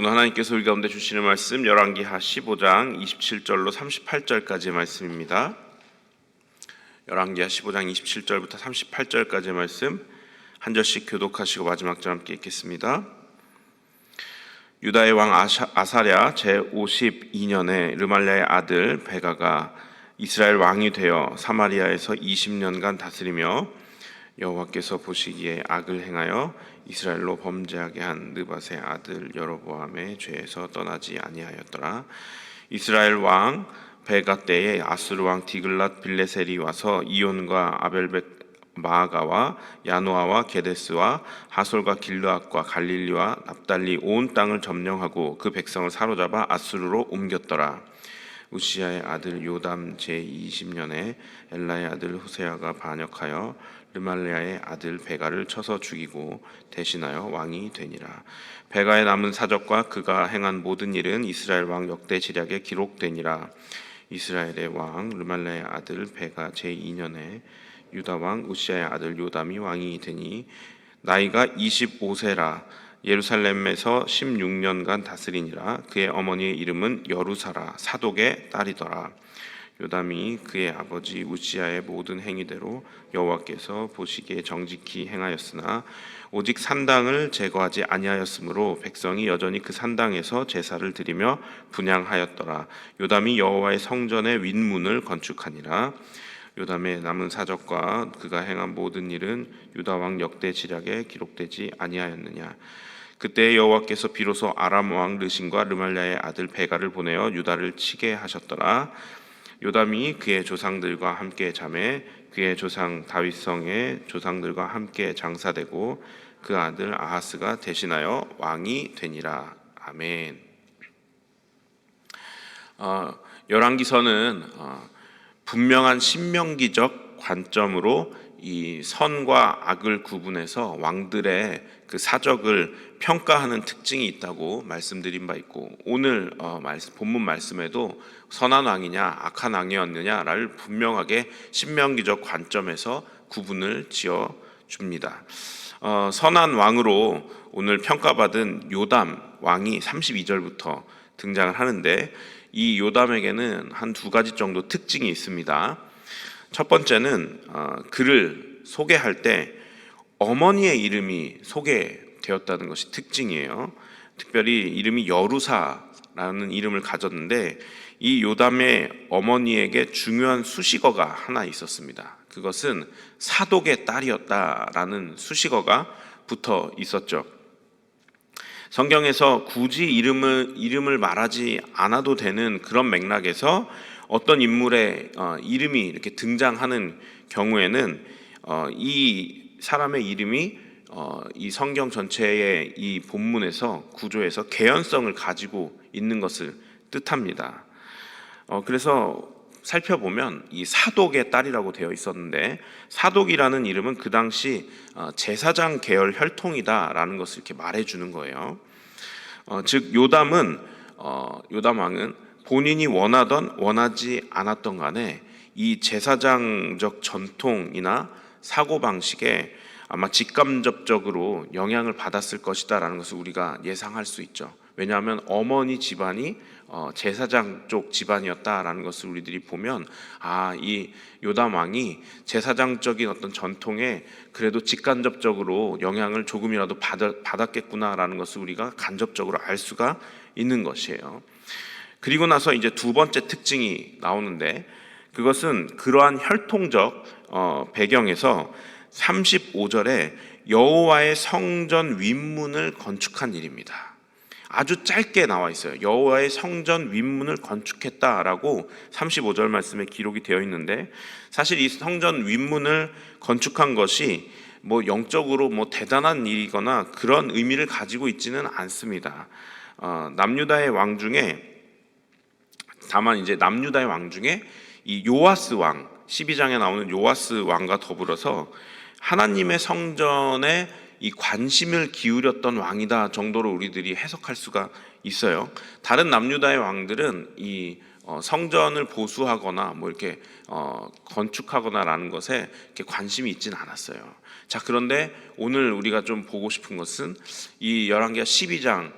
오늘 하나님께서 우리 가운데 주시는 말씀 열왕기하 15장 27절로 38절까지의 말씀입니다. 열왕기하 15장 27절부터 38절까지의 말씀 한 절씩 교독하시고 마지막 절 함께 읽겠습니다. 유다의 왕 아사랴 제52년에 르말랴의 아들 베가가 이스라엘 왕이 되어 사마리아에서 20년간 다스리며 여호와께서 보시기에 악을 행하여 이스라엘로 범죄하게 한 느밧의 아들 여로보암의 죄에서 떠나지 아니하였더라. 이스라엘 왕 베가 때에 아수르 왕 디글랏 빌레셀이 와서 이온과 아벨벳 마아가와 야노아와 게데스와 하솔과 길르앗과 갈릴리와 납달리 온 땅을 점령하고 그 백성을 사로잡아 아수르로 옮겼더라. 우시야의 아들 요담 제20년에 엘라의 아들 호세아가 반역하여 르말랴의 아들 베가를 쳐서 죽이고 대신하여 왕이 되니라. 베가의 남은 사적과 그가 행한 모든 일은 이스라엘 왕 역대 지략에 기록되니라. 이스라엘의 왕 르말랴의 아들 베가 제2년에 유다 왕 우시야의 아들 요담이 왕이 되니 나이가 25세라. 예루살렘에서 16년간 다스리니라. 그의 어머니의 이름은 여루사라 사독의 딸이더라. 요담이 그의 아버지 우시야의 모든 행위대로 여호와께서 보시기에 정직히 행하였으나 오직 산당을 제거하지 아니하였으므로 백성이 여전히 그 산당에서 제사를 드리며 분향하였더라. 요담이 여호와의 성전의 윗문을 건축하니라. 요담의 남은 사적과 그가 행한 모든 일은 유다 왕 역대 지략에 기록되지 아니하였느냐. 그때 여호와께서 비로소 아람 왕 르신과 르말랴의 아들 베가를 보내어 유다를 치게 하셨더라. 요담이 그의 조상들과 함께 잠에 그의 조상 다윗성의 조상들과 함께 장사되고 그 아들 아하스가 대신하여 왕이 되니라. 아멘. 열왕기서는 분명한 신명기적 관점으로 이 선과 악을 구분해서 왕들의 그 사적을 평가하는 특징이 있다고 말씀드린 바 있고, 오늘 본문 말씀에도 선한 왕이냐 악한 왕이었느냐를 분명하게 신명기적 관점에서 구분을 지어 줍니다. 선한 왕으로 오늘 평가받은 요담 왕이 32절부터 등장을 하는데, 이 요담에게는 한 두 가지 정도 특징이 있습니다. 첫 번째는 그를 소개할 때 어머니의 이름이 소개되었다는 것이 특징이에요. 특별히 이름이 여루사라는 이름을 가졌는데, 이 요담의 어머니에게 중요한 수식어가 하나 있었습니다. 그것은 사독의 딸이었다라는 수식어가 붙어 있었죠. 성경에서 굳이 이름을 말하지 않아도 되는 그런 맥락에서 어떤 인물의 이름이 이렇게 등장하는 경우에는 이 사람의 이름이 이 성경 전체의 이 본문에서 구조에서 개연성을 가지고 있는 것을 뜻합니다. 그래서 살펴보면 이 사독의 딸이라고 되어 있었는데, 사독이라는 이름은 그 당시 제사장 계열 혈통이다라는 것을 이렇게 말해주는 거예요. 즉 요담 왕은 본인이 원하던 원하지 않았던 간에 이 제사장적 전통이나 사고방식에 아마 직간접적으로 영향을 받았을 것이다라는 것을 우리가 예상할 수 있죠. 왜냐하면 어머니 집안이 제사장 쪽 집안이었다라는 것을 우리들이 보면, 이 요담 왕이 제사장적인 어떤 전통에 그래도 직간접적으로 영향을 조금이라도 받았겠구나라는 것을 우리가 간접적으로 알 수가 있는 것이에요. 그리고 나서 이제 두 번째 특징이 나오는데, 그것은 그러한 혈통적 배경에서 35절에 여호와의 성전 윗문을 건축한 일입니다. 아주 짧게 나와 있어요. 여호와의 성전 윗문을 건축했다라고 35절 말씀에 기록이 되어 있는데, 사실 이 성전 윗문을 건축한 것이 영적으로 대단한 일이거나 그런 의미를 가지고 있지는 않습니다. 남유다의 왕 중에, 다만 이제 남유다의 왕 중에 이 요아스 왕, 12장에 나오는 요아스 왕과 더불어서 하나님의 성전에 이 관심을 기울였던 왕이다 정도로 우리들이 해석할 수가 있어요. 다른 남유다의 왕들은 이 성전을 보수하거나 이렇게 건축하거나라는 것에 이렇게 관심이 있지는 않았어요. 자, 그런데 오늘 우리가 좀 보고 싶은 것은 이 열왕기하 12장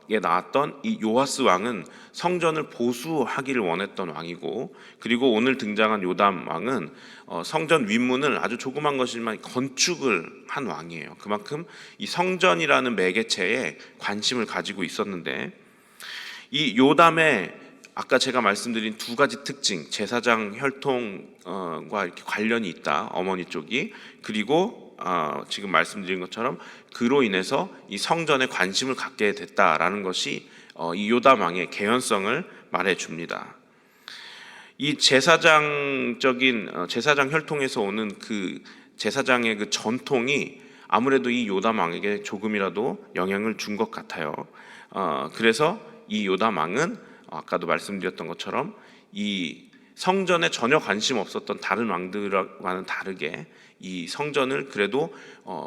나왔던 이 요아스 왕은 성전을 보수하기를 원했던 왕이고, 그리고 오늘 등장한 요담 왕은 성전 윗문을 아주 조그만 것이지만 건축을 한 왕이에요. 그만큼 이 성전이라는 매개체에 관심을 가지고 있었는데, 이 요담의 아까 제가 말씀드린 두 가지 특징, 제사장 혈통과 이렇게 관련이 있다, 어머니 쪽이. 그리고 지금 말씀드린 것처럼 그로 인해서 이 성전에 관심을 갖게 됐다라는 것이 이 요담 왕의 개연성을 말해 줍니다. 이 제사장적인 제사장 혈통에서 오는 그 제사장의 그 전통이 아무래도 이 요담 왕에게 조금이라도 영향을 준 것 같아요. 그래서 이 요담 왕은 아까도 말씀드렸던 것처럼 이 성전에 전혀 관심 없었던 다른 왕들과는 다르게 이 성전을 그래도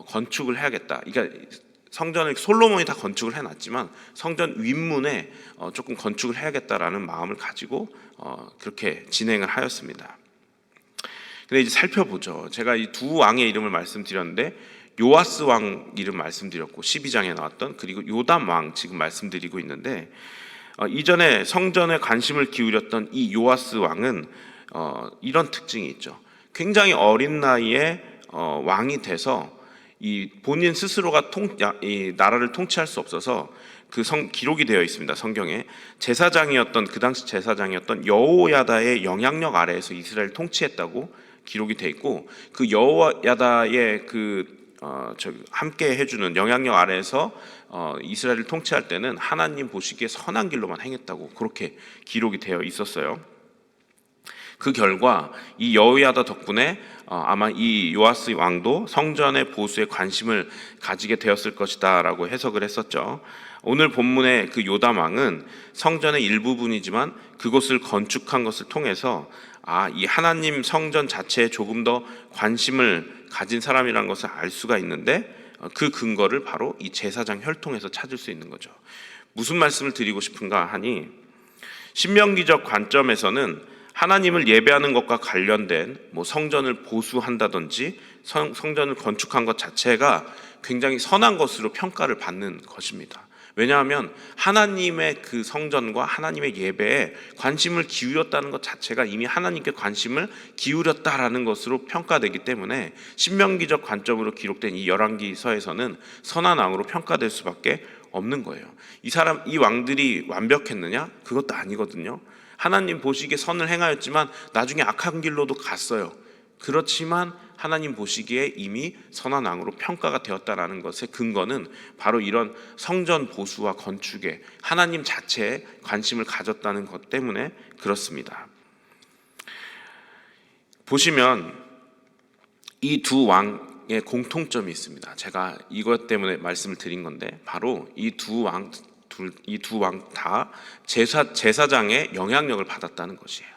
건축을 해야겠다. 그러니까 성전을 솔로몬이 다 건축을 해놨지만 성전 윗문에 조금 건축을 해야겠다라는 마음을 가지고 그렇게 진행을 하였습니다. 근데 이제 살펴보죠. 제가 이 두 왕의 이름을 말씀드렸는데 요아스 왕 이름 말씀드렸고 12장에 나왔던, 그리고 요담 왕 지금 말씀드리고 있는데, 이전에 성전에 관심을 기울였던 이 요아스 왕은 이런 특징이 있죠. 굉장히 어린 나이에 왕이 돼서 이 본인 스스로가 이 나라를 통치할 수 없어서 기록이 되어 있습니다. 성경에 제사장이었던, 그 당시 제사장이었던 여호야다의 영향력 아래에서 이스라엘 통치했다고 기록이 되어 있고, 그 여호야다의 함께 해주는 영향력 아래에서 이스라엘을 통치할 때는 하나님 보시기에 선한 길로만 행했다고 그렇게 기록이 되어 있었어요. 그 결과 이 여호야다 덕분에 아마 이 요아스 왕도 성전의 보수에 관심을 가지게 되었을 것이다 라고 해석을 했었죠. 오늘 본문의 그 요담 왕은 성전의 일부분이지만 그곳을 건축한 것을 통해서 이 하나님 성전 자체에 조금 더 관심을 가진 사람이라는 것을 알 수가 있는데, 그 근거를 바로 이 제사장 혈통에서 찾을 수 있는 거죠. 무슨 말씀을 드리고 싶은가 하니, 신명기적 관점에서는 하나님을 예배하는 것과 관련된 성전을 보수한다든지 성전을 건축한 것 자체가 굉장히 선한 것으로 평가를 받는 것입니다. 왜냐하면 하나님의 그 성전과 하나님의 예배에 관심을 기울였다는 것 자체가 이미 하나님께 관심을 기울였다라는 것으로 평가되기 때문에 신명기적 관점으로 기록된 이 열왕기서에서는 선한 왕으로 평가될 수밖에 없는 거예요. 이 왕들이 완벽했느냐? 그것도 아니거든요. 하나님 보시기에 선을 행하였지만 나중에 악한 길로도 갔어요. 그렇지만 하나님 보시기에 이미 선한 왕으로 평가가 되었다라는 것의 근거는 바로 이런 성전 보수와 건축에 하나님 자체에 관심을 가졌다는 것 때문에 그렇습니다. 보시면 이 두 왕의 공통점이 있습니다. 제가 이것 때문에 말씀을 드린 건데, 바로 이 두 왕 다 제사장의 영향력을 받았다는 것이에요.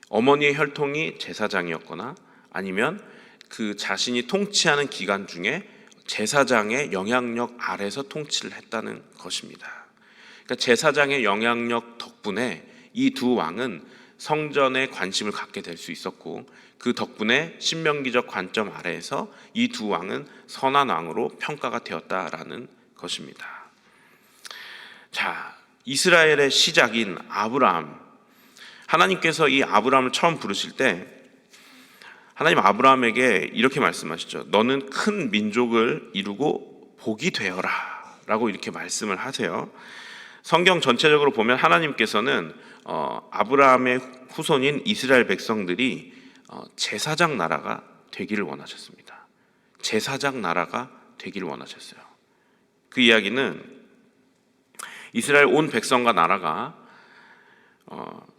어머니의 혈통이 제사장이었거나 아니면 그 자신이 통치하는 기간 중에 제사장의 영향력 아래서 통치를 했다는 것입니다. 그러니까 제사장의 영향력 덕분에 이 두 왕은 성전에 관심을 갖게 될 수 있었고, 그 덕분에 신명기적 관점 아래에서 이 두 왕은 선한 왕으로 평가가 되었다라는 것입니다. 자, 이스라엘의 시작인 아브라함, 하나님께서 이 아브라함을 처음 부르실 때 하나님 아브라함에게 이렇게 말씀하시죠. 너는 큰 민족을 이루고 복이 되어라 라고 이렇게 말씀을 하세요. 성경 전체적으로 보면 하나님께서는 아브라함의 후손인 이스라엘 백성들이 제사장 나라가 되기를 원하셨습니다. 제사장 나라가 되기를 원하셨어요. 그 이야기는 이스라엘 온 백성과 나라가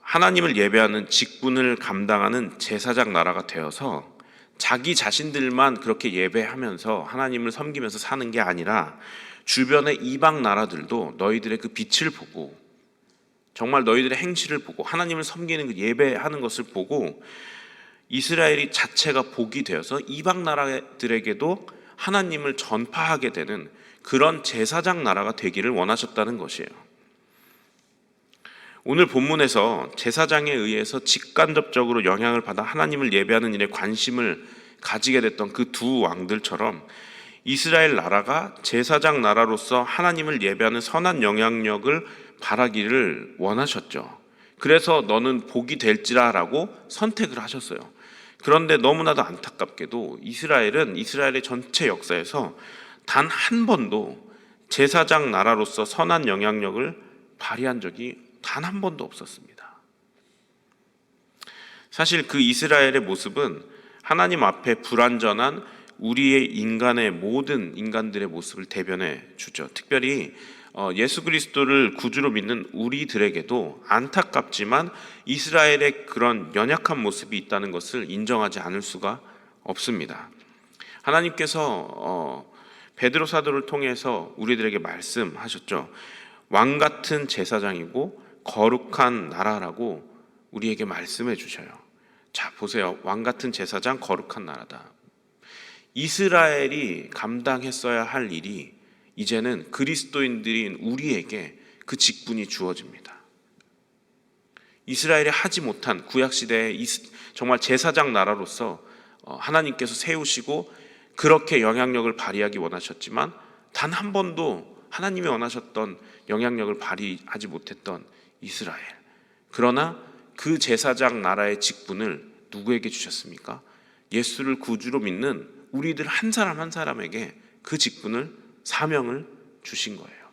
하나님을 예배하는 직분을 감당하는 제사장 나라가 되어서 자기 자신들만 그렇게 예배하면서 하나님을 섬기면서 사는 게 아니라 주변의 이방 나라들도 너희들의 그 빛을 보고, 정말 너희들의 행실을 보고 하나님을 섬기는 그 예배하는 것을 보고 이스라엘이 자체가 복이 되어서 이방 나라들에게도 하나님을 전파하게 되는 그런 제사장 나라가 되기를 원하셨다는 것이에요. 오늘 본문에서 제사장에 의해서 직간접적으로 영향을 받아 하나님을 예배하는 일에 관심을 가지게 됐던 그 두 왕들처럼 이스라엘 나라가 제사장 나라로서 하나님을 예배하는 선한 영향력을 발하기를 원하셨죠. 그래서 너는 복이 될지라라고 선택을 하셨어요. 그런데 너무나도 안타깝게도 이스라엘의 전체 역사에서 단 한 번도 제사장 나라로서 선한 영향력을 발휘한 적이 단 한 번도 없었습니다. 사실 그 이스라엘의 모습은 하나님 앞에 불완전한 우리의 모든 인간들의 모습을 대변해 주죠. 특별히 예수 그리스도를 구주로 믿는 우리들에게도 안타깝지만 이스라엘의 그런 연약한 모습이 있다는 것을 인정하지 않을 수가 없습니다. 하나님께서 베드로 사도를 통해서 우리들에게 말씀하셨죠. 왕 같은 제사장이고 거룩한 나라라고 우리에게 말씀해 주셔요. 자, 보세요. 왕 같은 제사장, 거룩한 나라다. 이스라엘이 감당했어야 할 일이 이제는 그리스도인들인 우리에게 그 직분이 주어집니다. 이스라엘이 하지 못한 구약시대의 정말 제사장 나라로서 하나님께서 세우시고 그렇게 영향력을 발휘하기 원하셨지만 단 한 번도 하나님이 원하셨던 영향력을 발휘하지 못했던 이스라엘. 그러나 그 제사장 나라의 직분을 누구에게 주셨습니까? 예수를 구주로 믿는 우리들 한 사람 한 사람에게 그 직분을, 사명을 주신 거예요.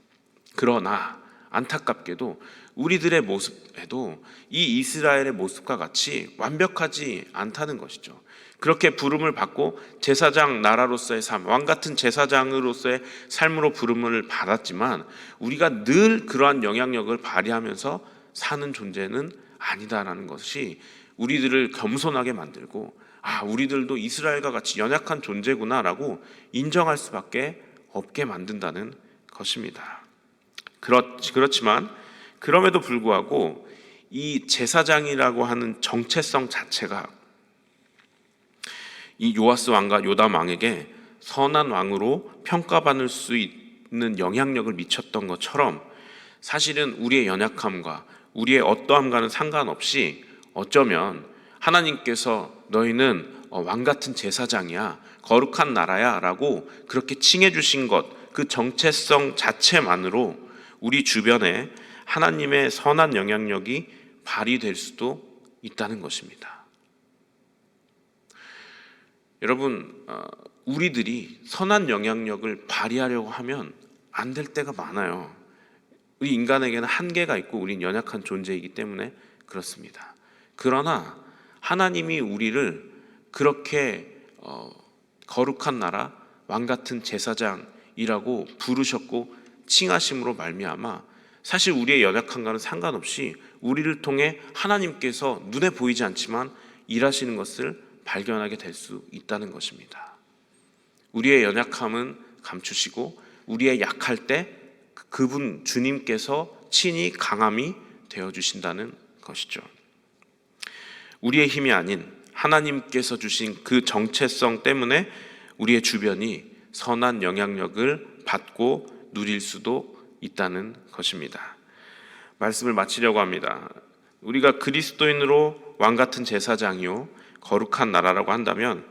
그러나 안타깝게도 우리들의 모습에도 이 이스라엘의 모습과 같이 완벽하지 않다는 것이죠. 그렇게 부름을 받고 제사장 나라로서의 삶, 왕 같은 제사장으로서의 삶으로 부름을 받았지만 우리가 늘 그러한 영향력을 발휘하면서 사는 존재는 아니다라는 것이 우리들을 겸손하게 만들고, 우리들도 이스라엘과 같이 연약한 존재구나라고 인정할 수밖에 없게 만든다는 것입니다. 그렇지만 그럼에도 불구하고 이 제사장이라고 하는 정체성 자체가 이 요아스 왕과 요담 왕에게 선한 왕으로 평가받을 수 있는 영향력을 미쳤던 것처럼 사실은 우리의 연약함과 우리의 어떠함과는 상관없이 어쩌면 하나님께서 너희는 왕 같은 제사장이야, 거룩한 나라야 라고 그렇게 칭해 주신 것, 그 정체성 자체만으로 우리 주변에 하나님의 선한 영향력이 발휘될 수도 있다는 것입니다. 여러분, 우리들이 선한 영향력을 발휘하려고 하면 안 될 때가 많아요. 우리 인간에게는 한계가 있고 우린 연약한 존재이기 때문에 그렇습니다. 그러나 하나님이 우리를 그렇게 거룩한 나라, 왕 같은 제사장이라고 부르셨고 칭하심으로 말미암아 사실 우리의 연약함과는 상관없이 우리를 통해 하나님께서 눈에 보이지 않지만 일하시는 것을 발견하게 될 수 있다는 것입니다. 우리의 연약함은 감추시고 우리의 약할 때 그분 주님께서 친히 강함이 되어주신다는 것이죠. 우리의 힘이 아닌 하나님께서 주신 그 정체성 때문에 우리의 주변이 선한 영향력을 받고 누릴 수도 있다는 것입니다. 말씀을 마치려고 합니다. 우리가 그리스도인으로 왕같은 제사장이요 거룩한 나라라고 한다면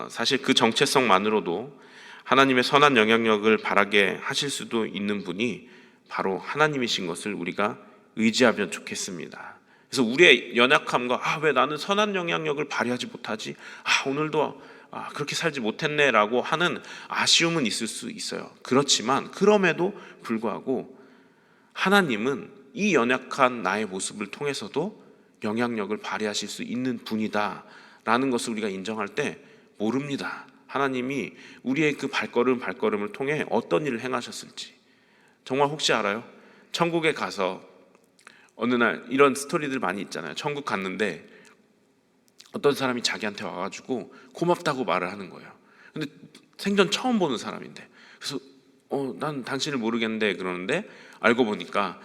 사실 그 정체성만으로도 하나님의 선한 영향력을 바라게 하실 수도 있는 분이 바로 하나님이신 것을 우리가 의지하면 좋겠습니다. 그래서 우리의 연약함과 왜 나는 선한 영향력을 발휘하지 못하지? 오늘도 그렇게 살지 못했네 라고 하는 아쉬움은 있을 수 있어요. 그렇지만 그럼에도 불구하고 하나님은 이 연약한 나의 모습을 통해서도 영향력을 발휘하실 수 있는 분이다 라는 것을 우리가 인정할 때 모릅니다. 하나님이 우리의 그 발걸음을 통해 어떤 일을 행하셨을지. 정말 혹시 알아요? 천국에 가서 어느 날 이런 스토리들 많이 있잖아요. 천국 갔는데 어떤 사람이 자기한테 와가지고 고맙다고 말을 하는 거예요. 근데 생전 처음 보는 사람인데, 그래서 난 당신을 모르겠는데 그러는데 알고 보니까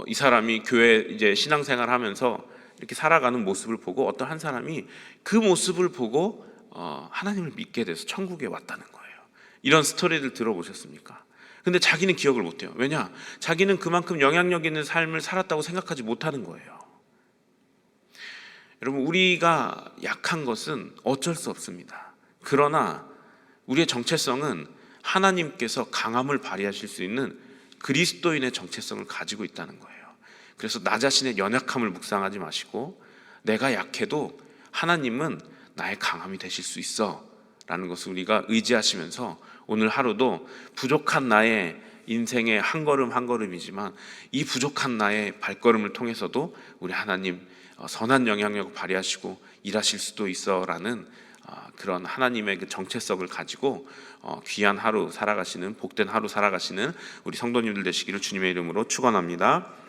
이 사람이 교회 이제 신앙생활 하면서 이렇게 살아가는 모습을 보고 어떤 한 사람이 그 모습을 보고 하나님을 믿게 돼서 천국에 왔다는 거예요. 이런 스토리를 들어보셨습니까? 근데 자기는 기억을 못해요. 왜냐? 자기는 그만큼 영향력 있는 삶을 살았다고 생각하지 못하는 거예요. 여러분, 우리가 약한 것은 어쩔 수 없습니다. 그러나 우리의 정체성은 하나님께서 강함을 발휘하실 수 있는 그리스도인의 정체성을 가지고 있다는 거예요. 그래서 나 자신의 연약함을 묵상하지 마시고 내가 약해도 하나님은 나의 강함이 되실 수 있어 라는 것을 우리가 의지하시면서 오늘 하루도 부족한 나의 인생의 한 걸음 한 걸음이지만 이 부족한 나의 발걸음을 통해서도 우리 하나님 선한 영향력을 발휘하시고 일하실 수도 있어 라는 그런 하나님의 그 정체성을 가지고 귀한 하루 살아가시는, 복된 하루 살아가시는 우리 성도님들 되시기를 주님의 이름으로 축원합니다.